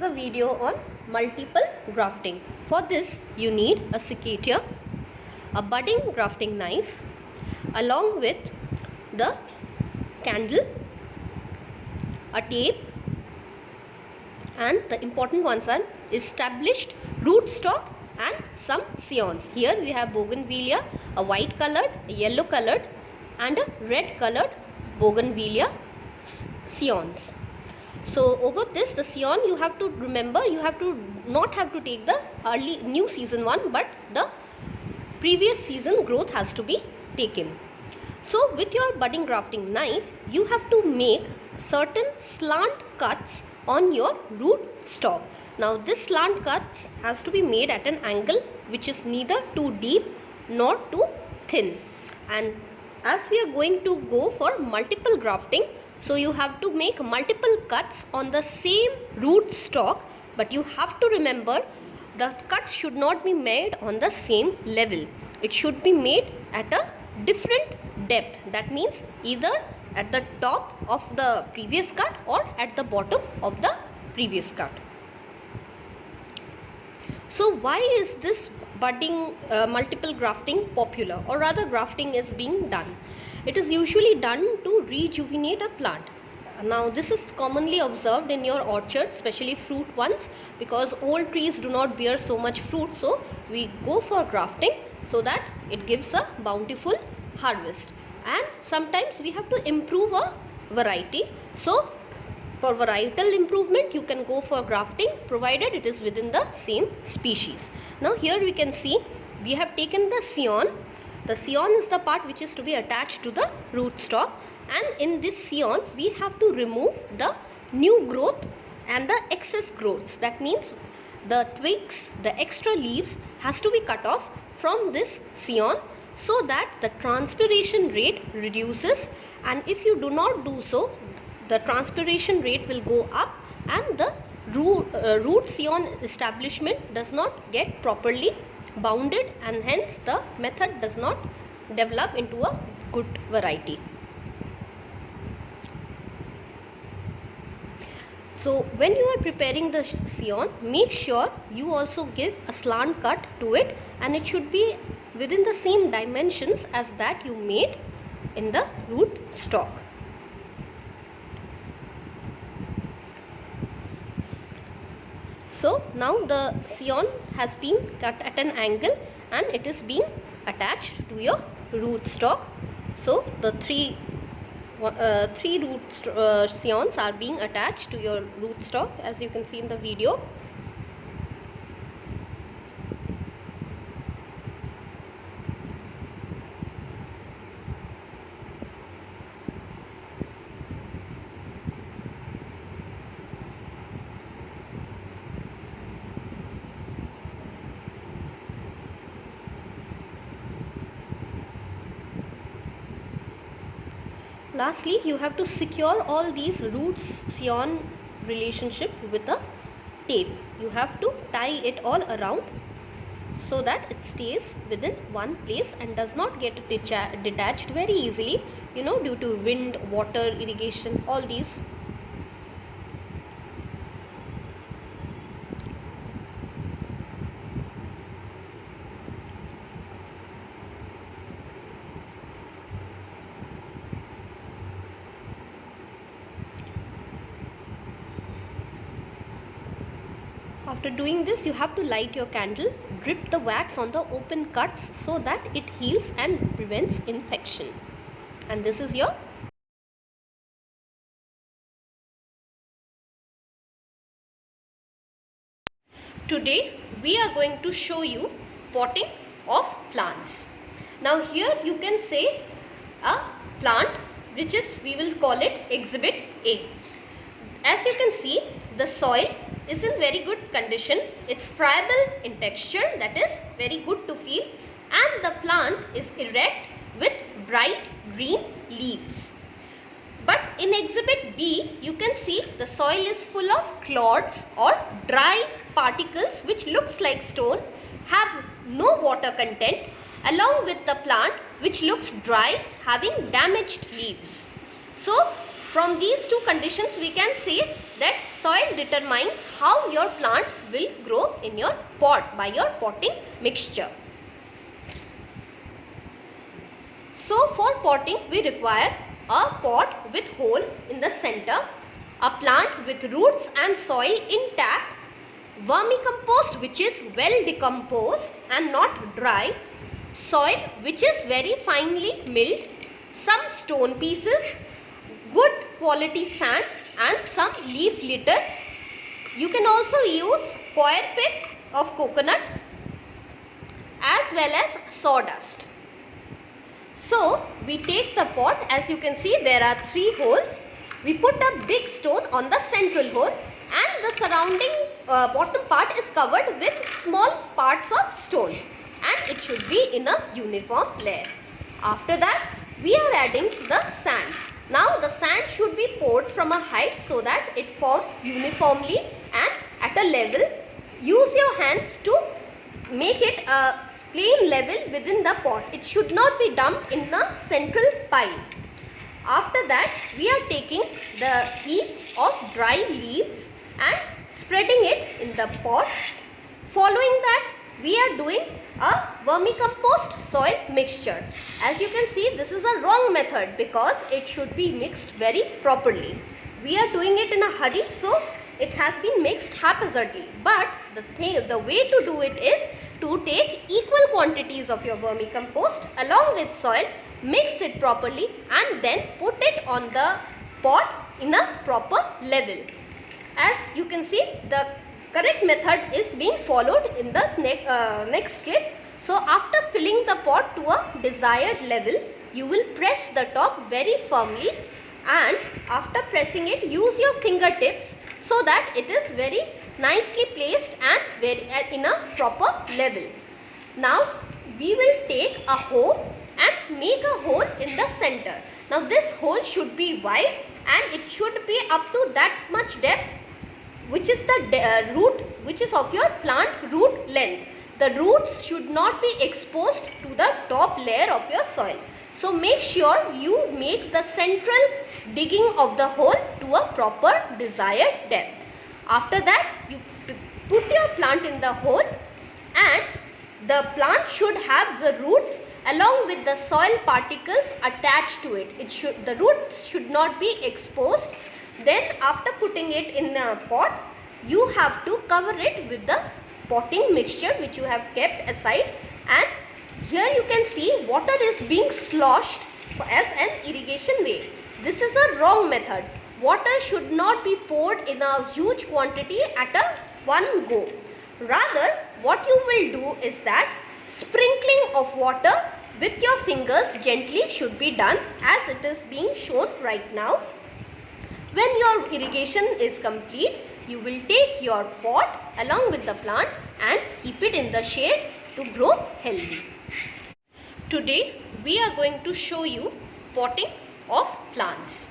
is a video on multiple grafting. For this you need a secateurs, a budding grafting knife along with the candle, a tape, and the important ones are established rootstock and some scions. Here we have bougainvillea, a white colored, a yellow colored and a red colored bougainvillea scions. So over this, the scion, you have to remember, you have to not have to take the early new season one, but the previous season growth has to be taken. So with your budding grafting knife, you have to make certain slant cuts on your root stock. Now this slant cuts has to be made at an angle which is neither too deep nor too thin. And as we are going to go for multiple grafting, so you have to make multiple cuts on the same root stock, but you have to remember the cuts should not be made on the same level. It should be made at a different depth. That means either at the top of the previous cut or at the bottom of the previous cut. So why is this budding multiple grafting popular, or rather grafting is being done? It is usually done to rejuvenate a plant. Now this is commonly observed in your orchard, especially fruit ones, because old trees do not bear so much fruit, so we go for grafting so that it gives a bountiful harvest. And sometimes we have to improve a variety, so for varietal improvement you can go for grafting provided it is within the same species. Now here we can see we have taken the scion. The scion is the part which is to be attached to the rootstock, and in this scion we have to remove the new growth and the excess growths. That means the twigs, the extra leaves has to be cut off from this scion so that the transpiration rate reduces, and if you do not do so, the transpiration rate will go up and the root scion establishment does not get properly bounded, and hence the method does not develop into a good variety. So when you are preparing the scion, make sure you also give a slant cut to it, and it should be within the same dimensions as that you made in the root stock. So now the scion has been cut at an angle and it is being attached to your root stock. So the three root scions are being attached to your root stock, as you can see in the video. Lastly, you have to secure all these roots scion relationship with a tape. You have to tie it all around so that it stays within one place and does not get detached very easily, due to wind, water, irrigation, all these. After doing this, you have to light your candle, drip the wax on the open cuts so that it heals and prevents infection. And this is your Today we are going to show you potting of plants. Now here you can say a plant which is, we will call it exhibit A. As you can see, the soil is in very good condition. It's friable in texture, that is very good to feel, and the plant is erect with bright green leaves. But in exhibit B, you can see the soil is full of clods or dry particles which looks like stone, have no water content, along with the plant which looks dry, having damaged leaves. So From these two conditions we can say that soil determines how your plant will grow in your pot by your potting mixture. So for potting we require a pot with hole in the center, a plant with roots and soil intact, vermicompost which is well decomposed and not dry, soil which is very finely milled, some stone pieces, good quality sand and some leaf litter. You can also use coir pit of coconut as well as sawdust. So we take the pot, as you can see there are 3 holes. We put a big stone on the central hole and the surrounding bottom part is covered with small parts of stone, and it should be in a uniform layer. After that we are adding the sand. Now the sand should be poured from a height so that it forms uniformly and at a level. Use your hands to make it a plain level within the pot. It should not be dumped in a central pile. After that we are taking the heap of dry leaves and spreading it in the pot. Following that we are doing a vermicompost soil mixture. As you can see, this is a wrong method because it should be mixed very properly. We are doing it in a hurry, so it has been mixed haphazardly. But the way to do it is to take equal quantities of your vermicompost along with soil, mix it properly and then put it on the pot in a proper level. As you can see, the correct method is being followed in the next clip. So after filling the pot to a desired level, you will press the top very firmly, and after pressing it, use your fingertips so that it is very nicely placed and in a proper level. Now we will take a hoe and make a hole in the center. Now this hole should be wide and it should be up to that much depth, which is the root, which is of your plant root length. The roots should not be exposed to the top layer of your soil. So make sure you make the central digging of the hole to a proper desired depth. After that you put your plant in the hole, and the plant should have the roots along with the soil particles attached to it. The roots should not be exposed. Then after putting it in a pot, you have to cover it with the potting mixture which you have kept aside, and here you can see water is being sloshed as an irrigation way. This is a wrong method. Water should not be poured in a huge quantity at one go. Rather, what you will do is that sprinkling of water with your fingers gently should be done, as it is being shown right now. When your irrigation is complete, you will take your pot along with the plant and keep it in the shade to grow healthy. Today we are going to show you potting of plants.